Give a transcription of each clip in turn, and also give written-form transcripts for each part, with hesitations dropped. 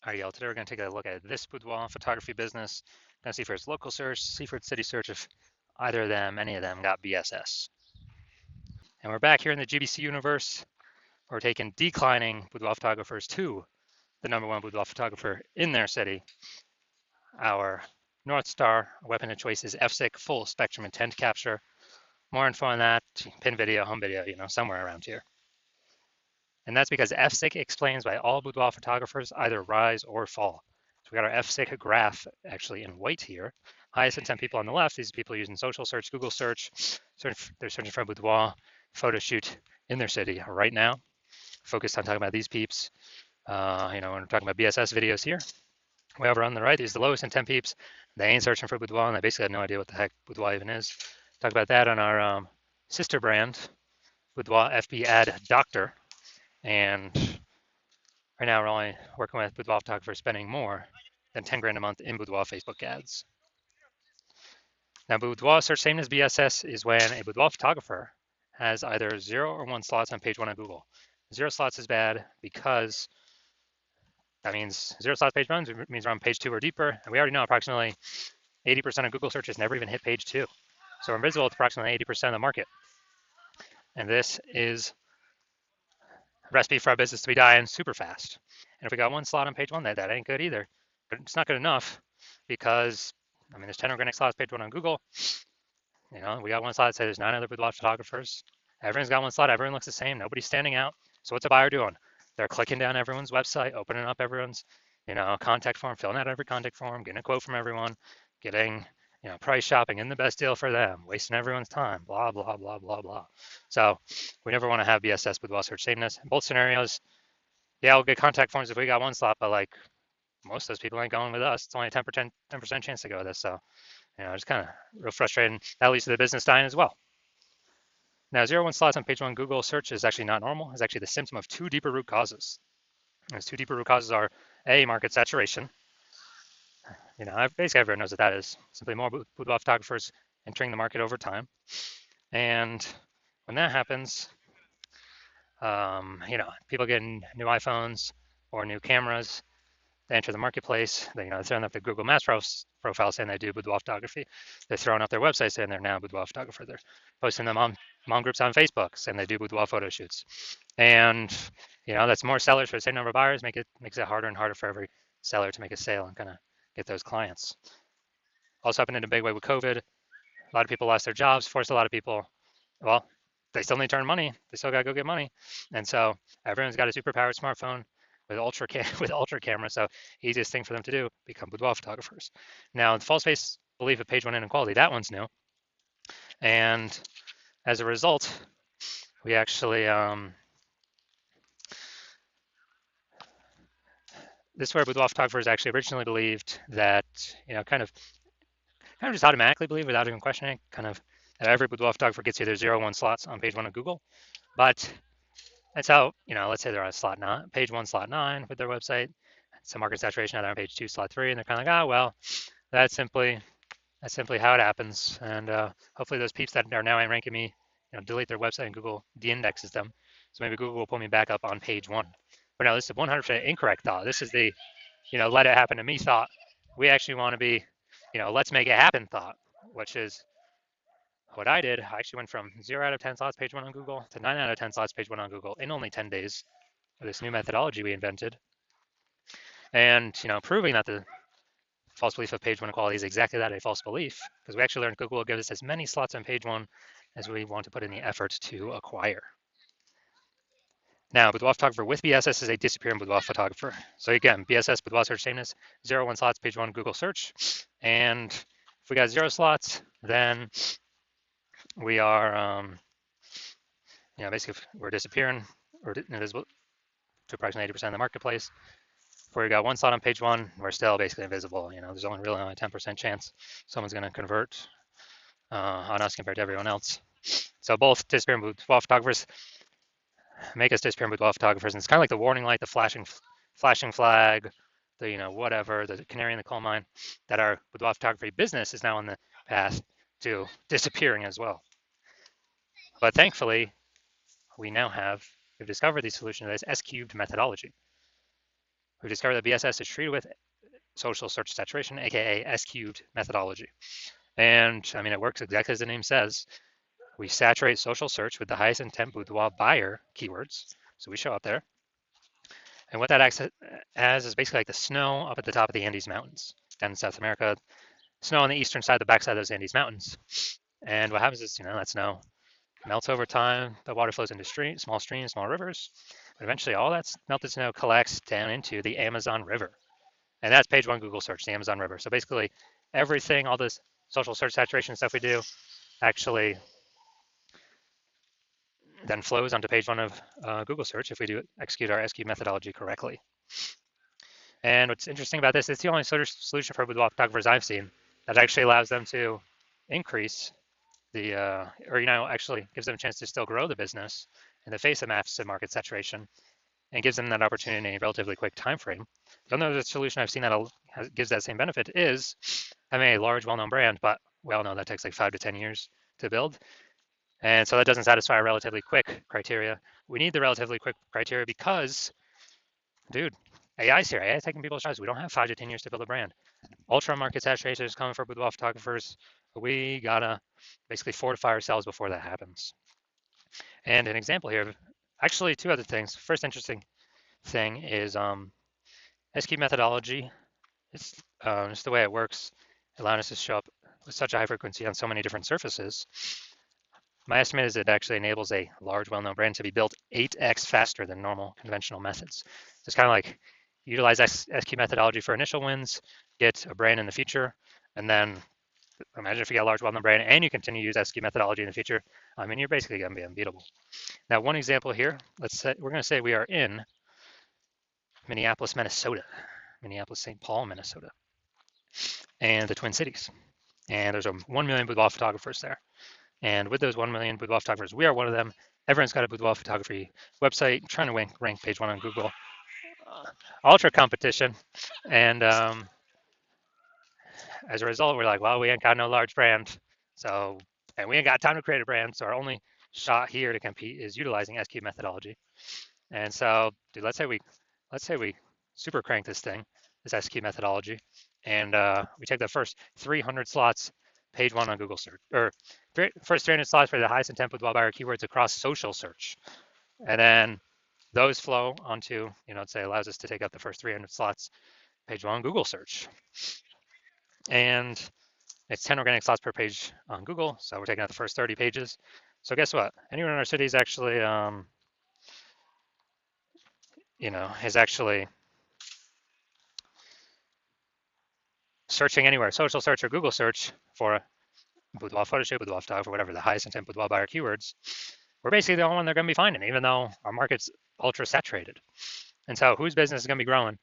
All right, y'all, today we're going to take a look at this boudoir photography business. Going to see for its local search, see for its city search if either of them, any of them, got BSS. And we're back here in the GBC universe. We're taking declining boudoir photographers to the #1 boudoir photographer in their city. Our North Star weapon of choice is FSIC, full spectrum intent capture. More info on that, pin video, home video, somewhere around here. And that's because FSIC explains why all boudoir photographers either rise or fall. So we got our FSIC graph actually in white here. Highest intent people on the left, these people using social search, Google search. They're searching for a boudoir photo shoot in their city right now. Focused on talking about these peeps. When we're talking about BSS videos here. Way over on the right, these are the lowest intent peeps. They ain't searching for boudoir, and they basically have no idea what the heck boudoir even is. Talk about that on our sister brand, Boudoir FB Ad Doctor. And right now we're only working with boudoir photographers spending more than 10 grand a month in boudoir Facebook ads. Now, boudoir search sameness BSS is when a boudoir photographer has either 0 or 1 slots on page 1 on Google. 0 slots is bad because that means 0 slots page 1 means we're on page 2 or deeper, and we already know approximately 80% of Google searches never even hit page 2. So we're invisible to approximately 80% of the market. And this is a recipe for our business to be dying super fast. And if we got 1 slot on page 1, that ain't good either. But it's not good enough because, there's 10 organic slots page 1 on Google. We got 1 slot that says there's 9 other boudoir photographers. Everyone's got 1 slot. Everyone looks the same. Nobody's standing out. So what's a buyer doing? They're clicking down everyone's website, opening up everyone's, contact form, filling out every contact form, getting a quote from everyone, getting, price shopping and the best deal for them, wasting everyone's time, blah, blah, blah, blah, blah. So we never want to have BSS boudoir search sameness. In both scenarios, yeah, we'll get contact forms if we got 1 slot, but like most of those people ain't going with us. It's only a 10% chance to go with us. So, it's kind of real frustrating. That leads to the business dying as well. Now, 0 1 slots on page 1 Google search is actually not normal. It's actually the symptom of 2 deeper root causes. Those 2 deeper root causes are A, market saturation. Basically everyone knows what that is. Simply more boudoir photographers entering the market over time. And when that happens, people getting new iPhones or new cameras, they enter the marketplace. They're throwing up their Google Maps profile saying they do boudoir photography. They're throwing up their website saying they're now a boudoir photographer. They're posting them on mom groups on Facebook saying they do boudoir photo shoots. And that's more sellers for the same number of buyers. Makes it harder and harder for every seller to make a sale and kind of get those clients. Also happened in a big way with COVID. A lot of people lost their jobs, forced a lot of people. Well, they still need to earn money. They still gotta go get money, and so everyone's got a superpowered smartphone with ultra camera. So easiest thing for them to do, become boudoir photographers. Now, the false face belief of page 1 inequality, that one's new, and as a result, we actually this is where boudoir photographers actually originally believed that kind of just automatically believe without even questioning, kind of that every boudoir photographer gets either 0 1 slots on page 1 of Google, but that's how, let's say they're on slot 9, page 1 slot 9 with their website, some market saturation, now they're on page 2 slot 3, and they're kind of like, oh well, that's simply how it happens. And hopefully those peeps that are now ranking me, delete their website and Google de-indexes them. So maybe Google will pull me back up on page 1. But no, this is a 100% incorrect thought. This is the, let it happen to me thought. We actually want to be, let's make it happen thought, which is what I did. I actually went from 0 out of 10 slots page 1 on Google to 9 out of 10 slots page 1 on Google in only 10 days of this new methodology we invented. And, proving that the false belief of page 1 equality is exactly that, a false belief, because we actually learned Google will give us as many slots on page 1 as we want to put in the effort to acquire. Now, boudoir photographer with BSS is a disappearing boudoir photographer. So again, BSS, boudoir search sameness, 0 1 slots, page 1 Google search. And if we got 0 slots, then we are, basically we're disappearing or invisible to approximately 80% of the marketplace. If we got 1 slot on page 1, we're still basically invisible. There's only really only a 10% chance someone's going to convert on us compared to everyone else. So both disappearing boudoir photographers make us disappearing boudoir photographers, and it's kind of like the warning light, the flashing flag, the whatever, the canary in the coal mine, that our boudoir photography business is now on the path to disappearing as well. But thankfully, we've discovered the solution to this S-cubed methodology. We discovered that BSS is treated with social search saturation, aka S cubed methodology. And I mean, it works exactly as the name says. We saturate social search with the highest intent boudoir buyer keywords. So we show up there. And what that acts as is basically like the snow up at the top of the Andes Mountains down in South America, snow on the eastern side, the backside of those Andes Mountains. And what happens is, that snow melts over time. The water flows into small streams, small rivers. But eventually, all that melted snow collects down into the Amazon River. And that's page one Google search, the Amazon River. So basically, everything, all this social search saturation stuff we do, actually then flows onto page one of Google search if we do execute our SQ methodology correctly. And what's interesting about this, it's the only solution for boudoir photographers I've seen that actually allows them to increase the, actually gives them a chance to still grow the business in the face of massive market saturation and gives them that opportunity in a relatively quick time frame. The only other solution I've seen that gives that same benefit is having a large, well-known brand, but we all know that takes like 5 to 10 years to build. And so that doesn't satisfy our relatively quick criteria. We need the relatively quick criteria because, dude, AI's here. AI is taking people's jobs. We don't have 5 to 10 years to build a brand. Ultra market saturation is coming for boudoir photographers. We gotta basically fortify ourselves before that happens. And an example here, actually two other things. First interesting thing is SQ methodology. It's just the way it works, allowing us to show up with such a high frequency on so many different surfaces. My estimate is it actually enables a large, well-known brand to be built 8x faster than normal conventional methods. So it's kind of like utilize SQ methodology for initial wins, get a brand in the future, and then imagine if you get a large, well-known brand and you continue to use SQ methodology in the future. I mean, you're basically going to be unbeatable. Now, one example here, we're going to say we are in Minneapolis, Minnesota, Minneapolis, St. Paul, Minnesota, and the Twin Cities. And there's 1 million boudoir photographers there. And with those 1 million boudoir photographers, we are one of them. Everyone's got a boudoir photography website, trying to rank page one on Google. Ultra competition. And as a result, we're like, well, we ain't got no large brand. And we ain't got time to create a brand. So our only shot here to compete is utilizing SQ methodology. And so, dude, let's say we super crank this thing, this SQ methodology, and we take the first 300 slots, page one on Google search, or first 300 slots for the highest intent boudoir buyer keywords across social search, and then those flow onto, say allows us to take up the first 300 slots, page one on Google search, and it's 10 organic slots per page on Google, so we're taking out the first 30 pages. So guess what? Anyone in our city is actually, is actually searching anywhere, social search or Google search for boudoir photo shoot, boudoir photographer, whatever, the highest intent boudoir buyer keywords, we're basically the only one they're going to be finding, even though our market's ultra saturated. And so whose business is going to be growing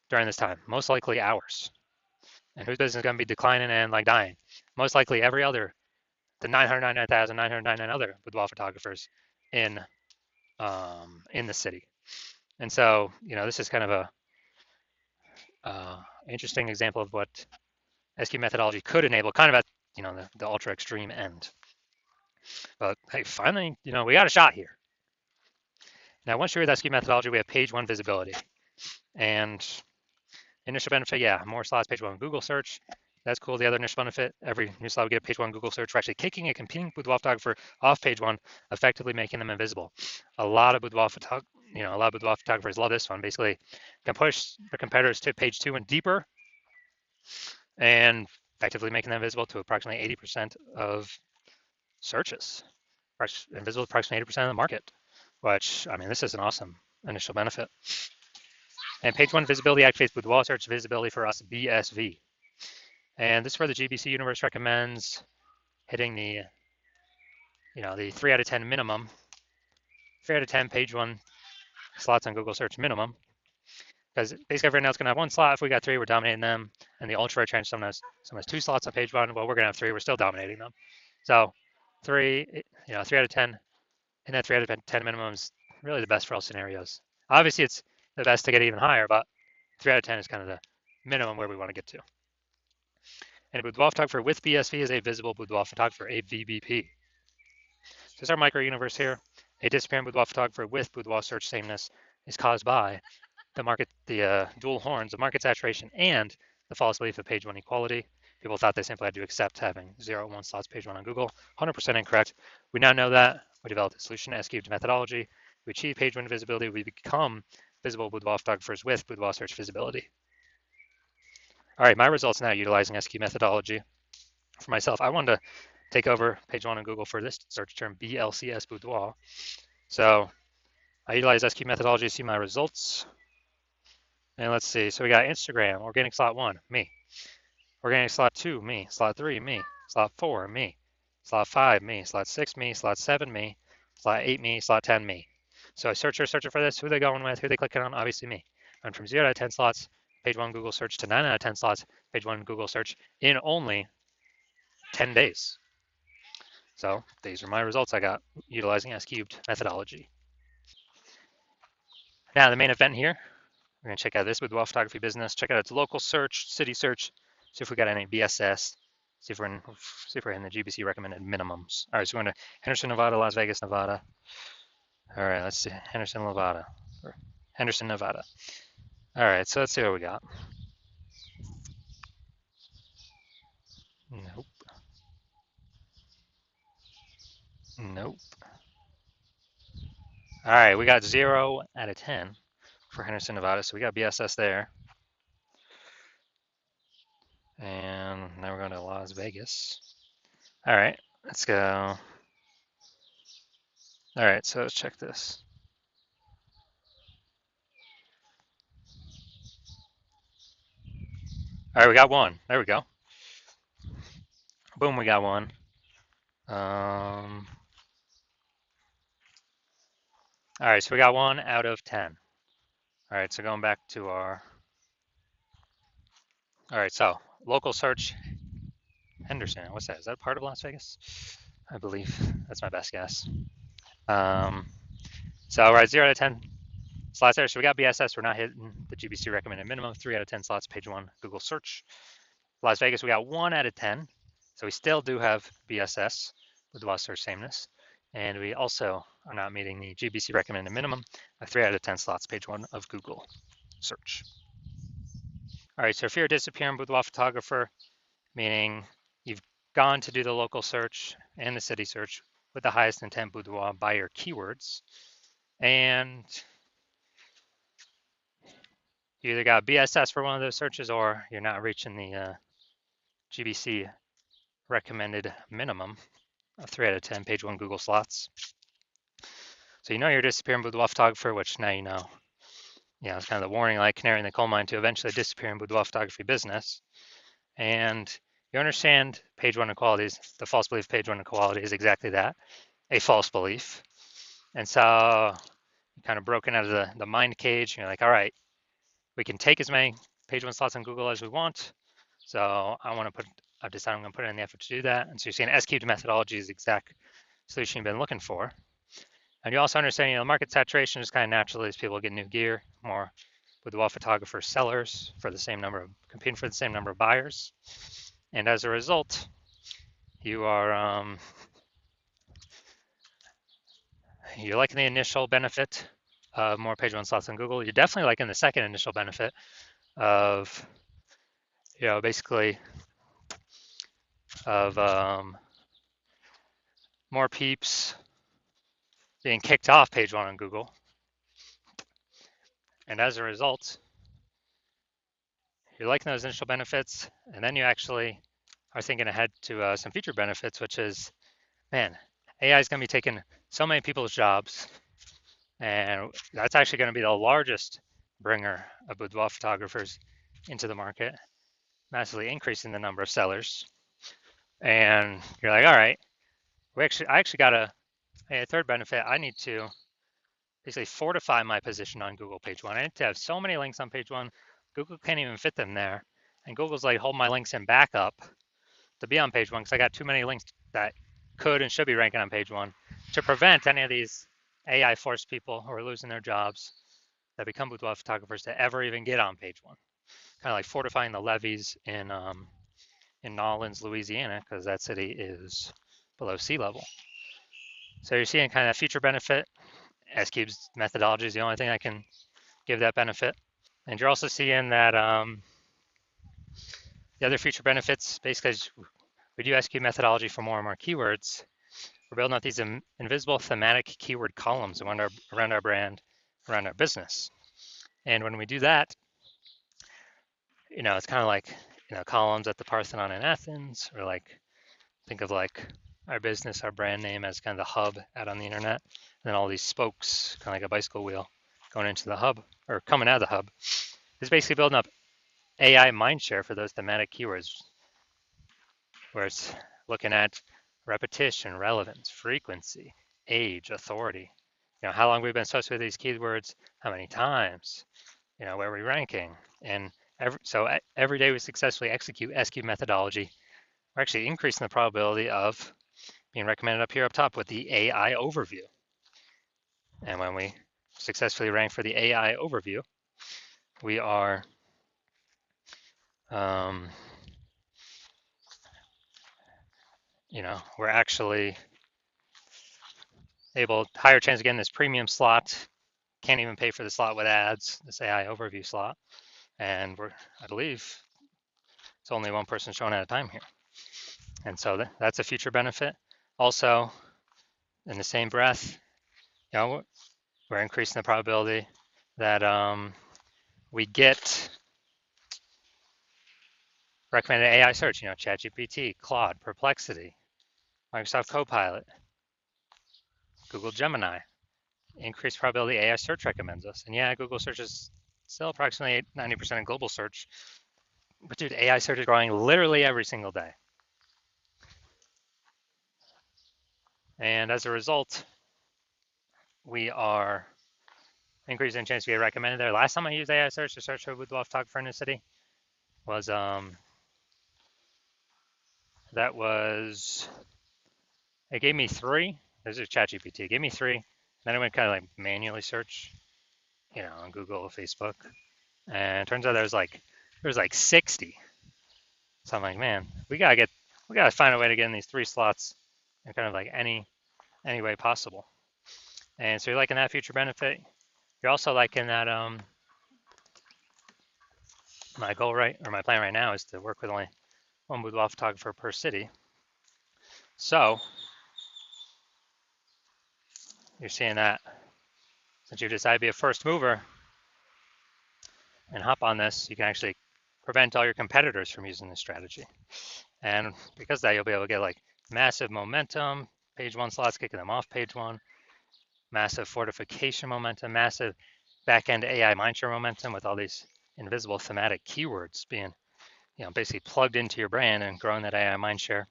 during this time? Most likely ours. And whose business is going to be declining and like dying? Most likely the 999,999 other boudoir photographers in the city. And so, this is kind of a interesting example of what SQ methodology could enable, kind of at the ultra extreme end. But hey, finally, we got a shot here. Now, once you're with SQ methodology, we have page one visibility. And initial benefit, yeah, more slots, page one Google search. That's cool. The other initial benefit, every new slot we get page one Google search, we're actually kicking a competing boudoir photographer off page one, effectively making them invisible. A lot of boudoir photographers love this one. Basically, can push the competitors to page two and deeper, and effectively making them visible to approximately 80% of searches, invisible to approximately 80% of the market, which, I mean, this is an awesome initial benefit. And page one visibility activates boudoir search visibility for us, BSV. And this is where the GBC universe recommends hitting the 3 out of 10 minimum, 3 out of 10 page one slots on Google search minimum. Because basically everyone else going to have one slot. If we got 3, we're dominating them. And the ultra rare change, someone has 2 slots on page one. Well, we're going to have 3. We're still dominating them. So 3 out of 10, and that 3 out of 10 minimum is really the best for all scenarios. Obviously, it's the best to get even higher, but 3 out of 10 is kind of the minimum where we want to get to. And a boudoir photographer with BSV is a visible boudoir photographer, a VBP. So this is our micro universe here. A disappearing boudoir photographer with boudoir search sameness is caused by the dual horns of market saturation and the false belief of page one equality. People thought they simply had to accept having 0 and 1 slots page one on Google. 100% incorrect. We now know that. We developed a solution, S-cubed methodology. We achieve page one visibility. We become visible boudoir photographers with boudoir search visibility. All right, my results now utilizing S-cubed methodology. For myself, I wanted to take over page one on Google for this search term, BLCS boudoir. So I utilize S-cubed methodology to see my results. And let's see, so we got Instagram, organic slot 1, me. Organic slot 2, me. Slot 3, me. Slot 4, me. Slot 5, me. Slot 6, me. Slot 7, me. Slot 8, me. Slot 10, me. So I searching for this. Who are they going with? Who are they clicking on? Obviously me. Went from 0 out of 10 slots, page 1 Google search, to 9 out of 10 slots, page 1 Google search in only 10 days. So these are my results I got utilizing S-cubed methodology. Now the main event here, we're going to check out this boudoir photography business, check out its local search, city search, see if we got any BSS, see if we're in the GBC recommended minimums. All right, so we're going to Henderson, Nevada, Las Vegas, Nevada. All right, let's see, Henderson, Nevada. All right, so let's see what we got. Nope. Nope. All right, we got 0 out of 10 for Henderson, Nevada, so we got BSS there. And now we're going to Las Vegas. All right, let's go. All right, so let's check this. All right, we got one. There we go. Boom, we got one. All right, so we got 1 out of 10. All right, so going back to our, all right, so local search, Henderson, what's that? Is that part of Las Vegas? I believe that's my best guess. So we're at 0 out of 10 slots there. So we got BSS, we're not hitting the GBC recommended minimum, 3 out of 10 slots, page 1, Google search. Las Vegas, we got 1 out of 10. So we still do have BSS with boudoir search sameness. And we also are not meeting the GBC recommended minimum of 3 out of 10 slots, page 1 of Google search. All right, so if you're a disappearing boudoir photographer, meaning you've gone to do the local search and the city search with the highest intent boudoir by your keywords, and you either got BSS for one of those searches or you're not reaching the GBC recommended minimum of 3 out of 10 page 1 Google slots. So you know you're a disappearing boudoir photographer, which now you know. You know, it's kind of the warning light, canary in the coal mine to eventually disappear in boudoir photography business. And you understand page 1 equalities. The false belief page 1 equality is exactly that, a false belief. And so you're kind of broken out of the mind cage. And you're like, all right, we can take as many page 1 slots on Google as we want. So I've decided I'm going to put in the effort to do that. And so you're seeing S-cubed methodology is the exact solution you've been looking for. And you also understand, you know, market saturation is kind of natural as people get new gear, more boudoir photographer sellers for the same number of, competing for the same number of buyers. And as a result, you are, you're liking the initial benefit of more page 1 slots on Google. You're definitely liking the second initial benefit of, you know, basically of more peeps being kicked off page 1 on Google. And as a result, you're liking those initial benefits, and then you actually are thinking ahead to some future benefits, which is, man, AI is going to be taking so many people's jobs, and that's actually going to be the largest bringer of boudoir photographers into the market, massively increasing the number of sellers. And you're like, all right, I actually got a third benefit. I need to basically fortify my position on Google page 1. I need to have so many links on page 1, Google can't even fit them there. And Google's like, hold my links in backup to be on page 1 because I got too many links that could and should be ranking on page 1 to prevent any of these AI forced people who are losing their jobs that become boudoir photographers to ever even get on page 1. Kind of like fortifying the levees in Nolens, Louisiana, because that city is below sea level. So you're seeing kind of future benefit. S-cube's methodology is the only thing that can give that benefit. And you're also seeing that the other feature benefits, basically, as we do SQ methodology for more and more keywords, we're building out these invisible thematic keyword columns around our brand, around our business. And when we do that, it's kind of like, columns at the Parthenon in Athens, or like, think of like our business, our brand name as kind of the hub out on the internet, and then all these spokes, kind of like a bicycle wheel, going into the hub or coming out of the hub. It's basically building up AI mindshare for those thematic keywords, where it's looking at repetition, relevance, frequency, age, authority. How long we've been associated with these keywords, how many times, where we're ranking. And every day we successfully execute SQ methodology, we're actually increasing the probability of being recommended up top with the AI overview. And when we successfully rank for the AI overview, we are we're actually able, higher chance of getting this premium slot. Can't even pay for the slot with ads, this AI overview slot. And I believe it's only one person showing at a time here. And so that's a future benefit. Also, in the same breath, we're increasing the probability that we get recommended AI search, ChatGPT, Claude, Perplexity, Microsoft Copilot, Google Gemini. Increased probability AI search recommends us. And yeah, Google search is still approximately 90% of global search. But dude, AI search is growing literally every single day. And as a result, we are increasing the chance to get recommended there. Last time I used AI search to search for a boudoir photographer in the city was it gave me 3. This is ChatGPT. It gave me 3. Then I went kind of like manually search, on Google or Facebook. And it turns out there was like 60. So I'm like, man, we gotta find a way to get in these 3 slots in kind of like any way possible. And so you're liking that future benefit. You're also liking that my plan right now is to work with only one boudoir photographer per city. So you're seeing that since you decide to be a first mover and hop on this, you can actually prevent all your competitors from using this strategy. And because of that, you'll be able to get like massive momentum, page 1 slots kicking them off page 1, massive fortification momentum, massive back-end AI mindshare momentum with all these invisible thematic keywords being, basically plugged into your brand and growing that AI mindshare,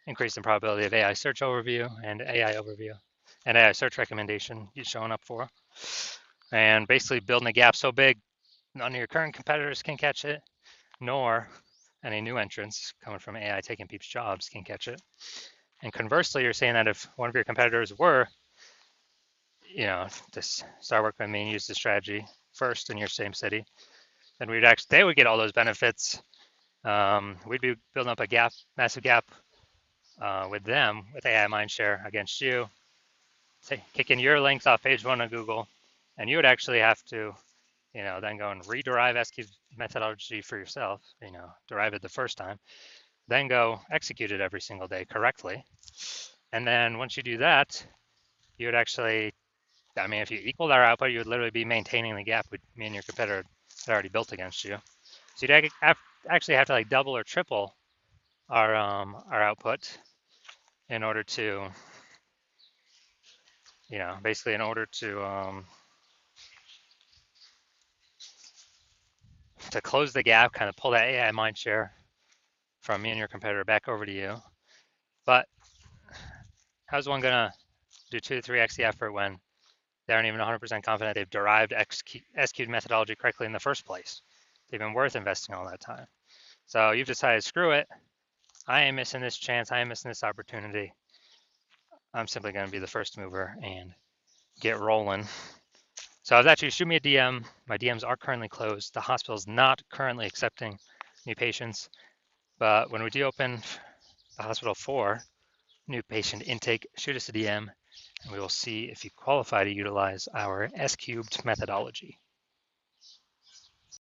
increasing the probability of AI search overview and AI search recommendation you showing up for, and basically building a gap so big none of your current competitors can catch it, nor any new entrants coming from AI taking people's jobs can catch it. And conversely, you're saying that if one of your competitors were, to start working with me and use the strategy first in your same city, then they would get all those benefits. We'd be building up a massive gap with them with AI mindshare against you, kicking your links off page 1 of Google, and you would actually have to, then go and rederive SQ methodology for yourself, derive it the first time, then go execute it every single day correctly. And then once you do that, you would actually, if you equaled our output, you would literally be maintaining the gap with me and your competitor had already built against you. So you'd actually have to like double or triple our output in order to, basically in order to close the gap, kind of pull that AI mindshare from me and your competitor back over to you. But how's one gonna do 2 to 3x the effort when they aren't even 100% confident they've derived SQ methodology correctly in the first place? It's even worth investing all that time. So you've decided, screw it. I am missing this chance. I am missing this opportunity. I'm simply going to be the first mover and get rolling. So if that's you, shoot me a DM. My DMs are currently closed. The hospital is not currently accepting new patients. But when we do open the hospital for new patient intake, shoot us a DM and we will see if you qualify to utilize our S-cubed methodology.